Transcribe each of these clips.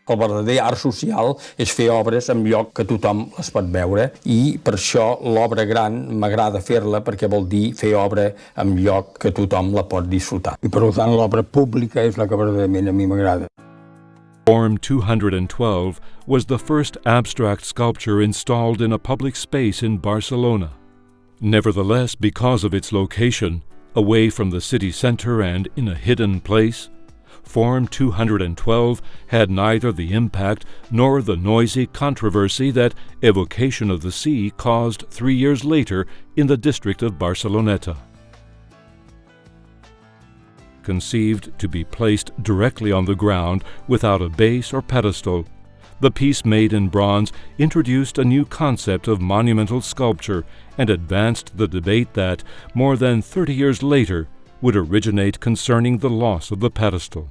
El verdader art social és fer obres en lloc que tothom les pot veure i per això l'obra gran m'agrada fer-la perquè vol dir fer obra en lloc que tothom la pot disfrutar. I per tant l'obra pública és la que verdaderament a mi m'agrada. Form 212 was the first abstract sculpture installed in a public space in Barcelona. Nevertheless, because of its location, away from the city center and in a hidden place, Form 212 had neither the impact nor the noisy controversy that Evocation of the Sea caused 3 years later in the district of Barceloneta. Conceived to be placed directly on the ground without a base or pedestal, the piece made in bronze introduced a new concept of monumental sculpture and advanced the debate that, more than 30 years later, would originate concerning the loss of the pedestal.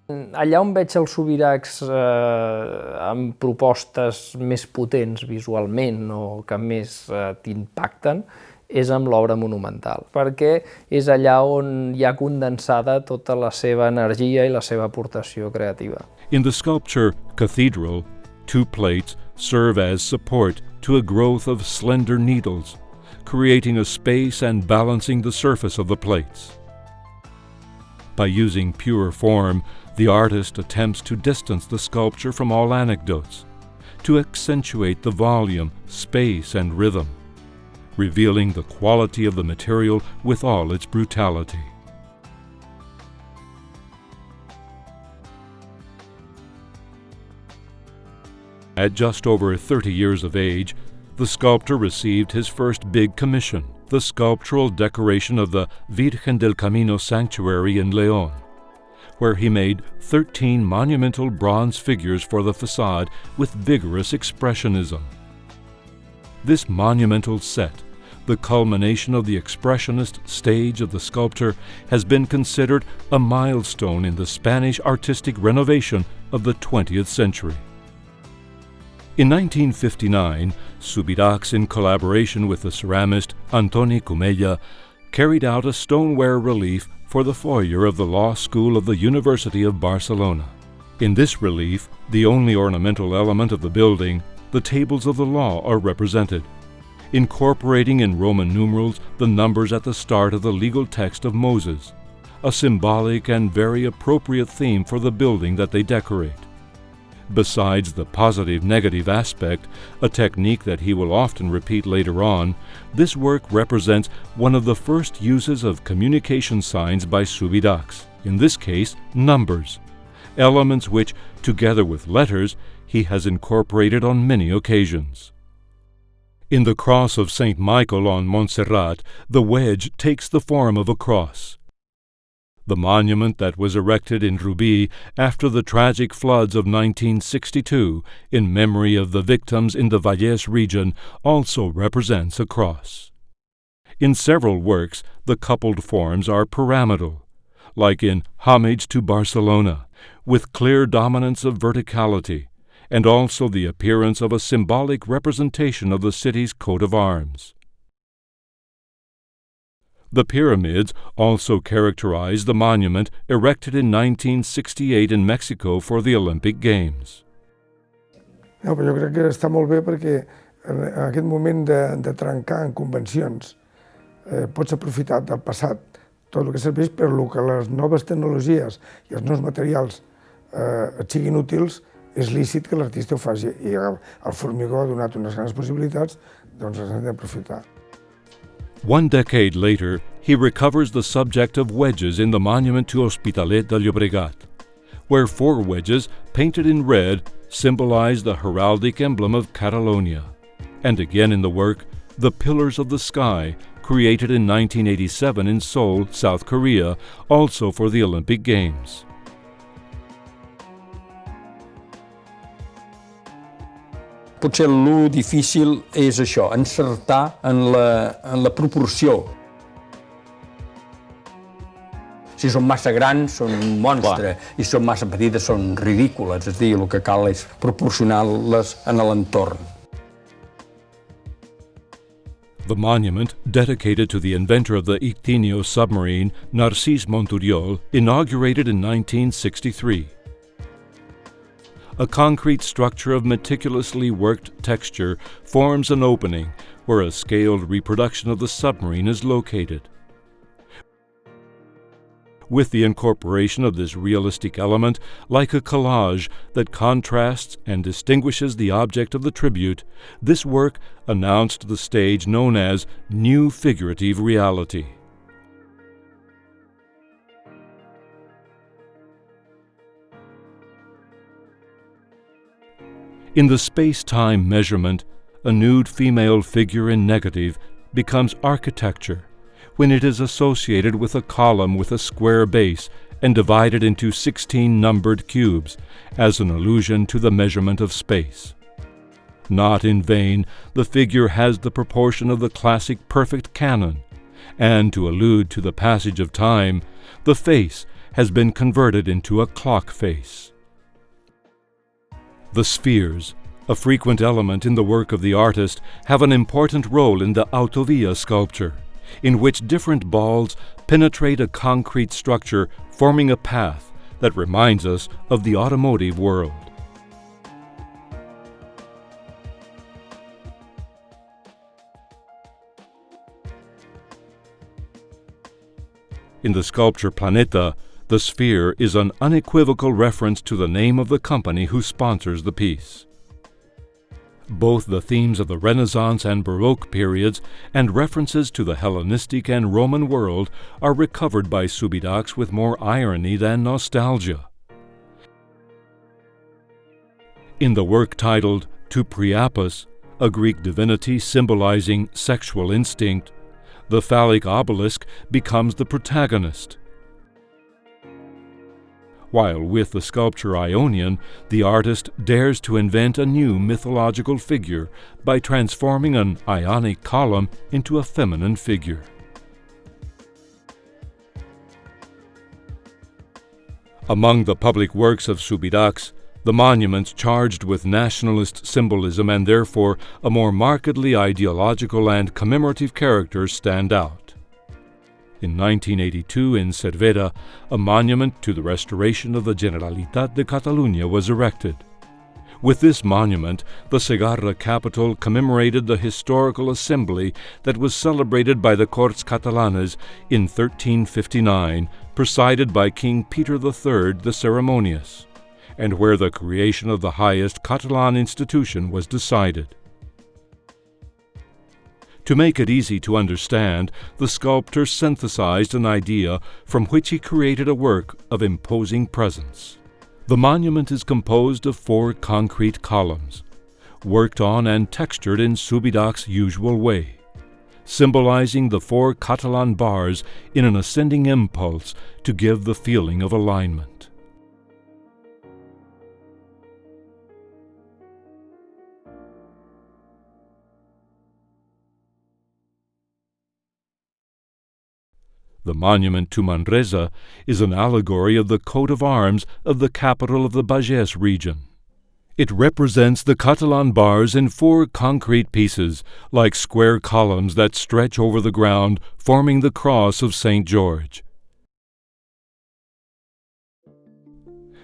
Allà on veig els Subirachs amb propostes més potents visualment o que més t'impacten és amb l'obra monumental, perquè és allà on hi ha condensada tota la seva energia i la seva aportació creativa. In the sculpture Cathedral, 2 plates serve as support to a growth of slender needles, creating a space and balancing the surface of the plates. By using pure form, the artist attempts to distance the sculpture from all anecdotes, to accentuate the volume, space, and rhythm, revealing the quality of the material with all its brutality. At just over 30 years of age, the sculptor received his first big commission, the sculptural decoration of the Virgen del Camino sanctuary in León, where he made 13 monumental bronze figures for the facade with vigorous expressionism. This monumental set, the culmination of the expressionist stage of the sculptor, has been considered a milestone in the Spanish artistic renovation of the 20th century. In 1959, Subirachs, in collaboration with the ceramist Antoni Comella, carried out a stoneware relief for the foyer of the Law School of the University of Barcelona. In this relief, the only ornamental element of the building, the tables of the law, are represented, incorporating in Roman numerals the numbers at the start of the legal text of Moses, a symbolic and very appropriate theme for the building that they decorate. Besides the positive-negative aspect, a technique that he will often repeat later on, this work represents one of the first uses of communication signs by Subirachs, in this case, numbers, elements which, together with letters, he has incorporated on many occasions. In the cross of St. Michael on Montserrat, the wedge takes the form of a cross. The monument that was erected in Rubí after the tragic floods of 1962 in memory of the victims in the Vallès region also represents a cross. In several works, the coupled forms are pyramidal, like in Homage to Barcelona, with clear dominance of verticality, and also the appearance of a symbolic representation of the city's coat of arms. The pyramids also characterize the monument erected in 1968 in Mexico for the Olympic Games. No, però jo crec que està molt bé perquè en aquest moment de trencar en convencions pots aprofitar del passat tot el que serveix per lo que les noves tecnologies i els nous materials et siguin útils. És lícit que l'artista ho faci i el formigó ha donat unes grans possibilitats, doncs les hem d'aprofitar. 1 decade later, he recovers the subject of wedges in the monument to Hospitalet de Llobregat, where 4 wedges, painted in red, symbolize the heraldic emblem of Catalonia. And again in the work, the Pillars of the Sky, created in 1987 in Seoul, South Korea, also for the Olympic Games. Potser lo difícil és això, encertar en la proporció. Si són massa grans, són un monstre, i si són massa petites, són ridícules. És a dir, el que cal és proporcionar-les en l'entorn. The monument, dedicated to the inventor of the Ictinio submarine, Narcís Monturiol, inaugurated in 1963. A concrete structure of meticulously worked texture forms an opening where a scaled reproduction of the submarine is located. With the incorporation of this realistic element, like a collage that contrasts and distinguishes the object of the tribute, this work announced the stage known as New Figurative Reality. In the space-time measurement, a nude female figure in negative becomes architecture when it is associated with a column with a square base and divided into 16 numbered cubes, as an allusion to the measurement of space. Not in vain, the figure has the proportion of the classic perfect canon, and to allude to the passage of time, the face has been converted into a clock face. The spheres, a frequent element in the work of the artist, have an important role in the autovia sculpture, in which different balls penetrate a concrete structure, forming a path that reminds us of the automotive world. In the sculpture Planeta, the sphere is an unequivocal reference to the name of the company who sponsors the piece. Both the themes of the Renaissance and Baroque periods and references to the Hellenistic and Roman world are recovered by Subirachs with more irony than nostalgia. In the work titled To Priapus, a Greek divinity symbolizing sexual instinct, the phallic obelisk becomes the protagonist. While with the sculpture Ionian, the artist dares to invent a new mythological figure by transforming an Ionic column into a feminine figure. Among the public works of Subirachs, the monuments charged with nationalist symbolism and therefore a more markedly ideological and commemorative character stand out. In 1982 in Cervera, a monument to the restoration of the Generalitat de Catalunya was erected. With this monument, the Segarra capital commemorated the historical assembly that was celebrated by the Corts Catalanes in 1359, presided by King Peter III the Ceremonious, and where the creation of the highest Catalan institution was decided. To make it easy to understand, the sculptor synthesized an idea from which he created a work of imposing presence. The monument is composed of 4 concrete columns, worked on and textured in Subirachs' usual way, symbolizing the 4 Catalan bars in an ascending impulse to give the feeling of alignment. The monument to Manresa is an allegory of the coat of arms of the capital of the Bages region. It represents the Catalan bars in 4 concrete pieces, like square columns that stretch over the ground, forming the cross of St. George.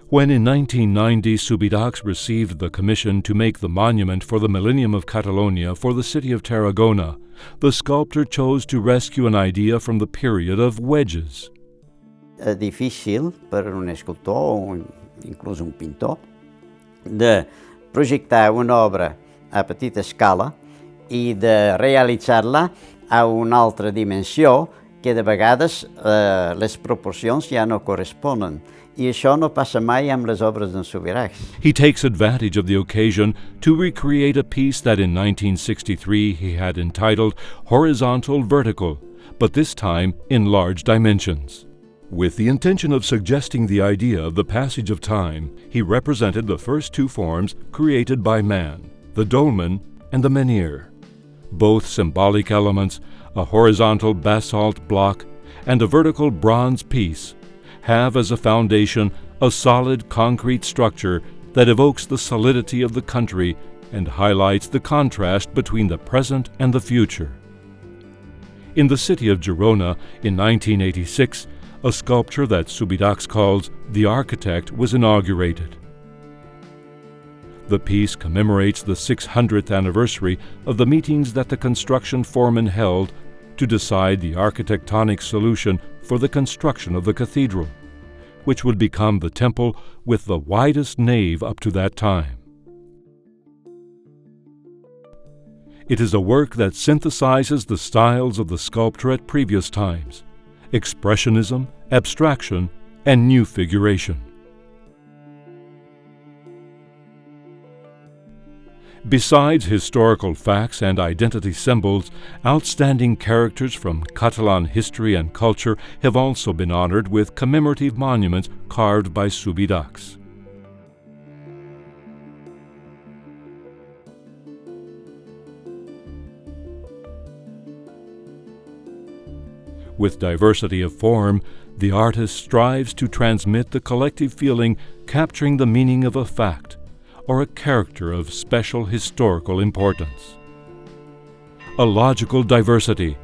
When in 1990 Subirachs received the commission to make the monument for the Millennium of Catalonia for the city of Tarragona, the sculptor chose to rescue an idea from the period of wedges. És difícil per un escultor o inclús un pintor de projectar una obra a petita escala i de realitzar-la a una altra dimensió que de vegades les proporcions ja no corresponen. I això no passa mai amb les obres d'en Subirachs. He takes advantage of the occasion to recreate a piece that in 1963 he had entitled Horizontal Vertical, but this time in large dimensions. With the intention of suggesting the idea of the passage of time, he represented the first 2 forms created by man, the dolmen and the menhir. Both symbolic elements, a horizontal basalt block and a vertical bronze piece, have as a foundation a solid concrete structure that evokes the solidity of the country and highlights the contrast between the present and the future. In the city of Girona, in 1986, a sculpture that Subirachs calls The Architect was inaugurated. The piece commemorates the 600th anniversary of the meetings that the construction foreman held to decide the architectonic solution for the construction of the cathedral, which would become the temple with the widest nave up to that time. It is a work that synthesizes the styles of the sculptor at previous times: expressionism, abstraction, and new figuration. Besides historical facts and identity symbols, outstanding characters from Catalan history and culture have also been honored with commemorative monuments carved by Subirachs. With diversity of form, the artist strives to transmit the collective feeling, capturing the meaning of a fact or a character of special historical importance. A logical diversity,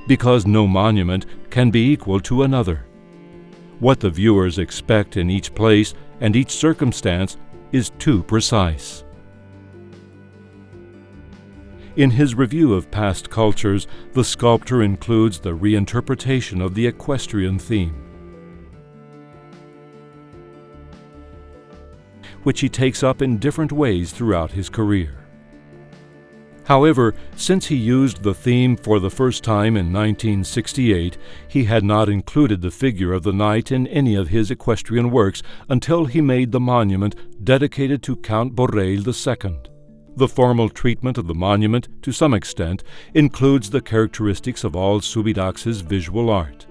because no monument can be equal to another. What the viewers expect in each place and each circumstance is too precise. In his review of past cultures, the sculptor includes the reinterpretation of the equestrian theme, which he takes up in different ways throughout his career. However, since he used the theme for the first time in 1968, he had not included the figure of the knight in any of his equestrian works until he made the monument dedicated to Count Borrell II. The formal treatment of the monument, to some extent, includes the characteristics of all Subirachs' visual art: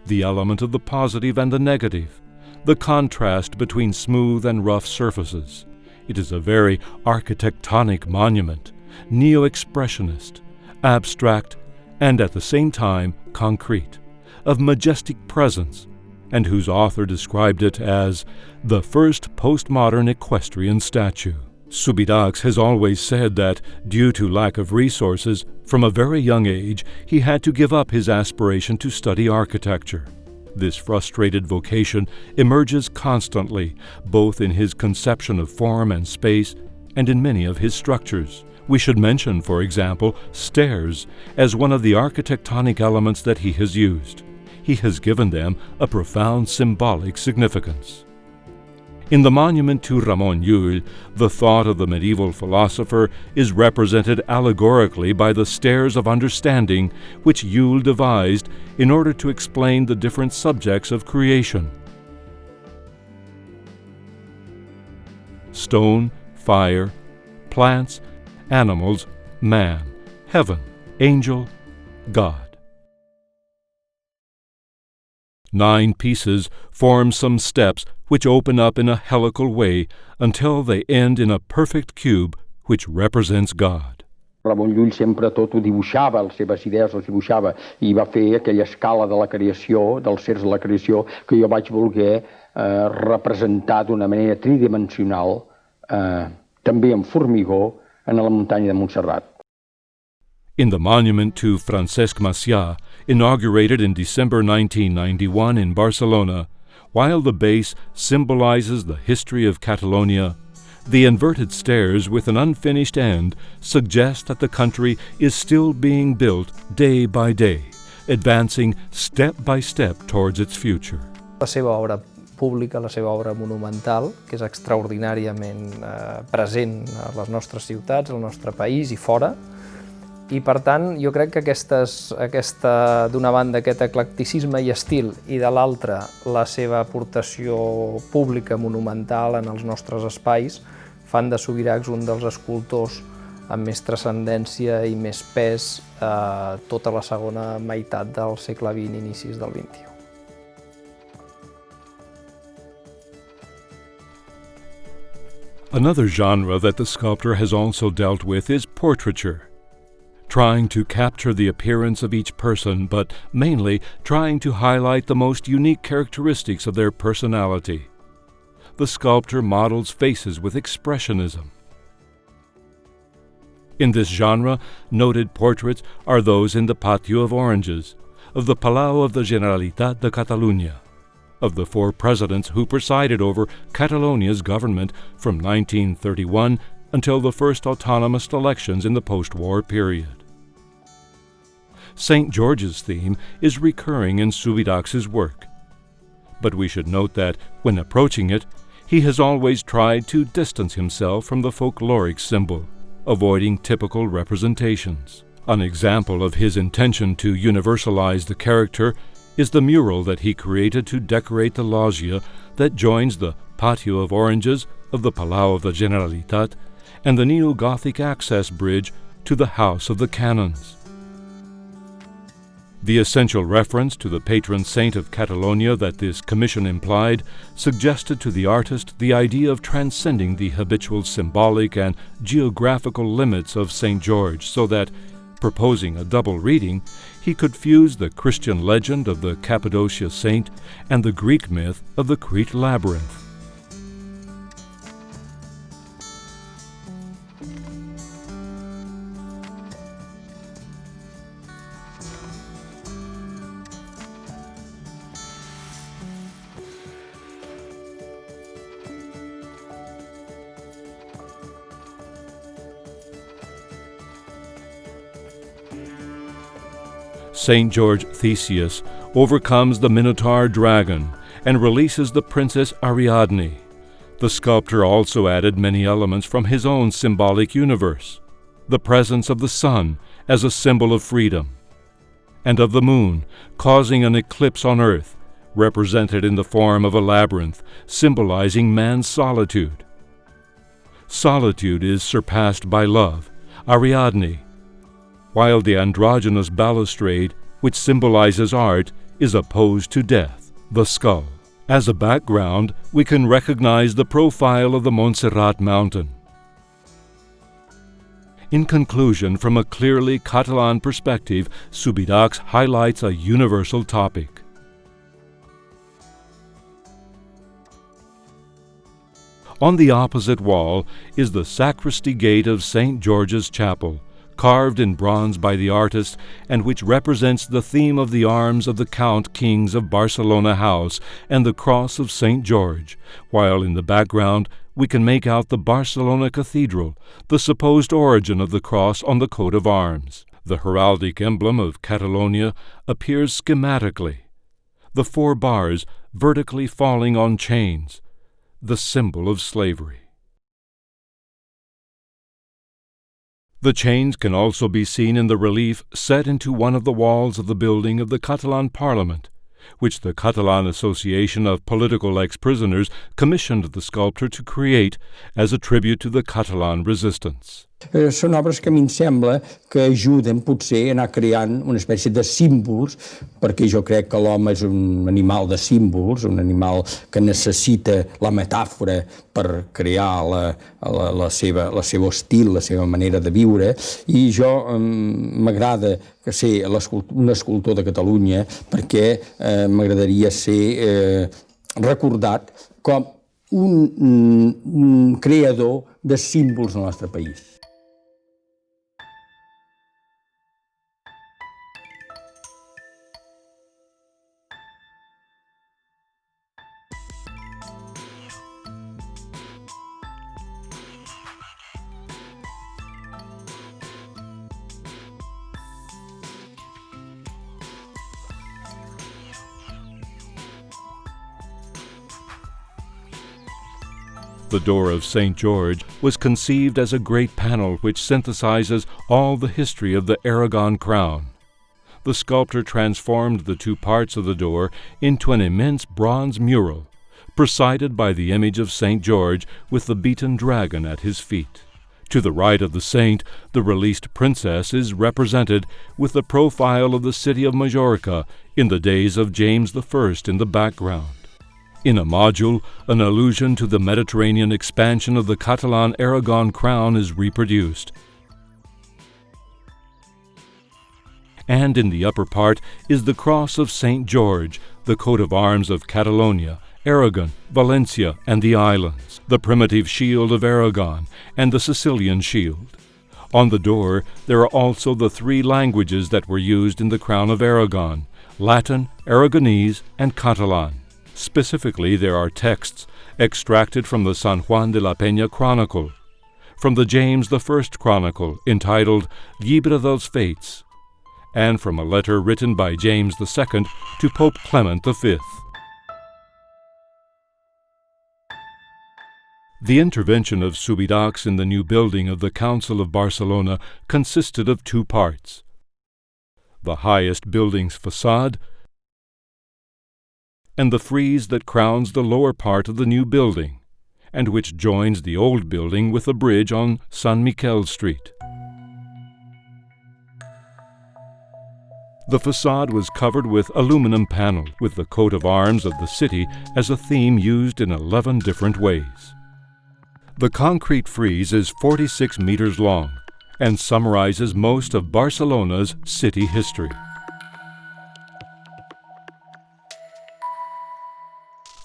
the element of the positive and the negative, the contrast between smooth and rough surfaces. It is a very architectonic monument, neo-expressionist, abstract, and at the same time concrete, of majestic presence, and whose author described it as the first postmodern equestrian statue. Subirachs has always said that, due to lack of resources, from a very young age he had to give up his aspiration to study architecture. This frustrated vocation emerges constantly, both in his conception of form and space and in many of his structures. We should mention, for example, stairs as one of the architectonic elements that he has used. He has given them a profound symbolic significance. In the monument to Ramon Llull, the thought of the medieval philosopher is represented allegorically by the stairs of understanding which Llull devised in order to explain the different subjects of creation: stone, fire, plants, animals, man, heaven, angel, God. 9 pieces form some steps which open up in a helical way until they end in a perfect cube which represents God. Ramon Llull sempre tot ho dibuixava, les seves idees les dibuixava, i va fer aquella escala de la creació, dels sers de la creació, que jo vaig voler representar d'una manera tridimensional, també en formigó, en la muntanya de Montserrat. In the monument to Francesc Macià, inaugurated in December 1991 in Barcelona, while the base symbolizes the history of Catalonia, the inverted stairs with an unfinished end suggest that the country is still being built day by day, advancing step by step towards its future. La seva obra pública, la seva obra monumental, que és extraordinàriament present a les nostres ciutats, al nostre país i fora. I per tant, jo crec que d'una banda, aquest eclecticisme i estil, i de l'altra, la seva aportació pública monumental en els nostres espais, fan de Subirachs un dels escultors amb més transcendència i més pes tota la segona meitat del segle XX i inicis del XXI. Another genre that the sculptor has also dealt with is portraiture, trying to capture the appearance of each person, but mainly trying to highlight the most unique characteristics of their personality. The sculptor models faces with expressionism. In this genre, noted portraits are those in the Patio of Oranges, of the Palau of the Generalitat de Catalunya, of the 4 presidents who presided over Catalonia's government from 1931 until the first autonomous elections in the post-war period. St. George's theme is recurring in Subirachs' work, but we should note that, when approaching it, he has always tried to distance himself from the folkloric symbol, avoiding typical representations. An example of his intention to universalize the character is the mural that he created to decorate the loggia that joins the patio of oranges of the Palau of the Generalitat and the neo-Gothic access bridge to the House of the Canons. The essential reference to the patron saint of Catalonia that this commission implied suggested to the artist the idea of transcending the habitual symbolic and geographical limits of St. George so that, proposing a double reading, he could fuse the Christian legend of the Cappadocia saint and the Greek myth of the Crete labyrinth. St. George Theseus overcomes the Minotaur dragon and releases the Princess Ariadne. The sculptor also added many elements from his own symbolic universe: the presence of the sun as a symbol of freedom, and of the moon causing an eclipse on earth, represented in the form of a labyrinth, symbolizing man's solitude. Solitude is surpassed by love, Ariadne, while the androgynous balustrade, which symbolizes art, is opposed to death, the skull. As a background, we can recognize the profile of the Montserrat mountain. In conclusion, from a clearly Catalan perspective, Subirachs highlights a universal topic. On the opposite wall is the sacristy gate of St. George's Chapel, carved in bronze by the artist and which represents the theme of the arms of the Count Kings of Barcelona House and the cross of St. George, while in the background we can make out the Barcelona Cathedral, the supposed origin of the cross on the coat of arms. The heraldic emblem of Catalonia appears schematically, the 4 bars vertically falling on chains, the symbol of slavery. The chains can also be seen in the relief set into one of the walls of the building of the Catalan Parliament, which the Catalan Association of Political Ex-Prisoners commissioned the sculptor to create as a tribute to the Catalan resistance. Són obres que a mi em sembla que ajuden potser a anar creant una espècie de símbols, perquè jo crec que l'home és un animal de símbols, un animal que necessita la metàfora per crear la seva estil, la seva manera de viure, i jo m'agrada ser un escultor de Catalunya perquè m'agradaria ser recordat com un creador de símbols del nostre país. The door of St. George was conceived as a great panel which synthesizes all the history of the Aragon crown. The sculptor transformed the 2 parts of the door into an immense bronze mural, presided by the image of St. George with the beaten dragon at his feet. To the right of the saint, the released princess is represented with the profile of the city of Majorca in the days of James I in the background. In a module, an allusion to the Mediterranean expansion of the Catalan Aragon crown is reproduced. And in the upper part is the cross of St. George, the coat of arms of Catalonia, Aragon, Valencia, and the islands, the primitive shield of Aragon, and the Sicilian shield. On the door, there are also the 3 languages that were used in the crown of Aragon: Latin, Aragonese, and Catalan. Specifically, there are texts extracted from the San Juan de la Peña Chronicle, from the James I Chronicle entitled Llibre dels Fates, and from a letter written by James II to Pope Clement V. The intervention of Subirachs in the new building of the Council of Barcelona consisted of two parts: the highest building's facade and the frieze that crowns the lower part of the new building, and which joins the old building with a bridge on San Miquel Street. The facade was covered with aluminum panel, with the coat of arms of the city as a theme used in 11 different ways. The concrete frieze is 46 meters long and summarizes most of Barcelona's city history.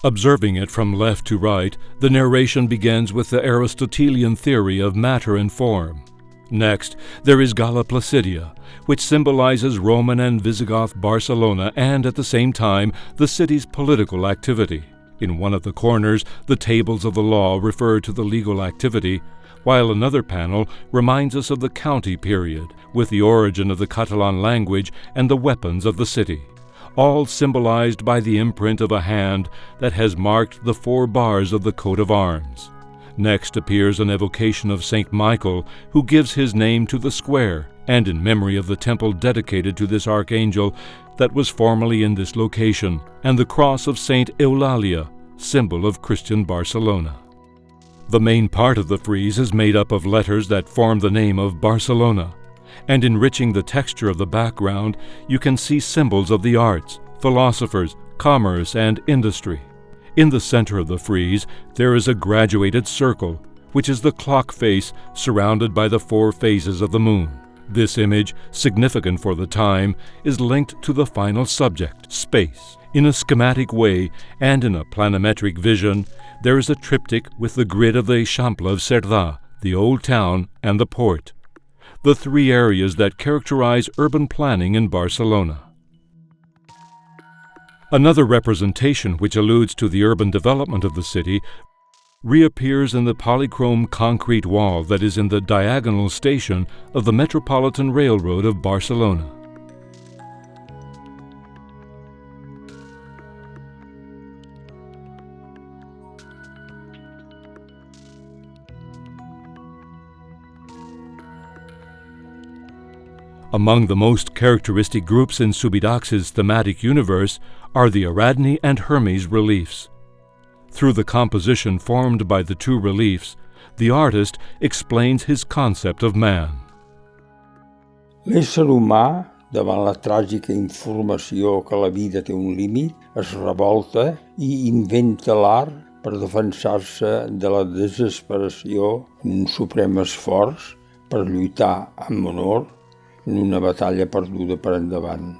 Observing it from left to right, the narration begins with the Aristotelian theory of matter and form. Next, there is Gala Placidia, which symbolizes Roman and Visigoth Barcelona and, at the same time, the city's political activity. In one of the corners, the tables of the law refer to the legal activity, while another panel reminds us of the county period, with the origin of the Catalan language and the weapons of the city, all symbolized by the imprint of a hand that has marked the 4 bars of the coat of arms. Next appears an evocation of St. Michael, who gives his name to the square, and in memory of the temple dedicated to this archangel that was formerly in this location, and the cross of St. Eulalia, symbol of Christian Barcelona. The main part of the frieze is made up of letters that form the name of Barcelona, and enriching the texture of the background, you can see symbols of the arts, philosophers, commerce, and industry. In the center of the frieze, there is a graduated circle, which is the clock face surrounded by the 4 phases of the moon. This image, significant for the time, is linked to the final subject, space. In a schematic way and in a planimetric vision, there is a triptych with the grid of the Eixample of Cerdà, the Old Town, and the Port, the 3 areas that characterize urban planning in Barcelona. Another representation which alludes to the urban development of the city reappears in the polychrome concrete wall that is in the diagonal station of the Metropolitan Railroad of Barcelona. Among the most characteristic groups in Subirachs' thematic universe are the Ariadne and Hermes reliefs. Through the composition formed by the 2 reliefs, the artist explains his concept of man. L'ésser humà, davant la tràgica informació que la vida té un límit, es revolta i inventa l'art per defensar-se de la desesperació en un suprem esforç per lluitar amb honor en una batalla perduda per endavant.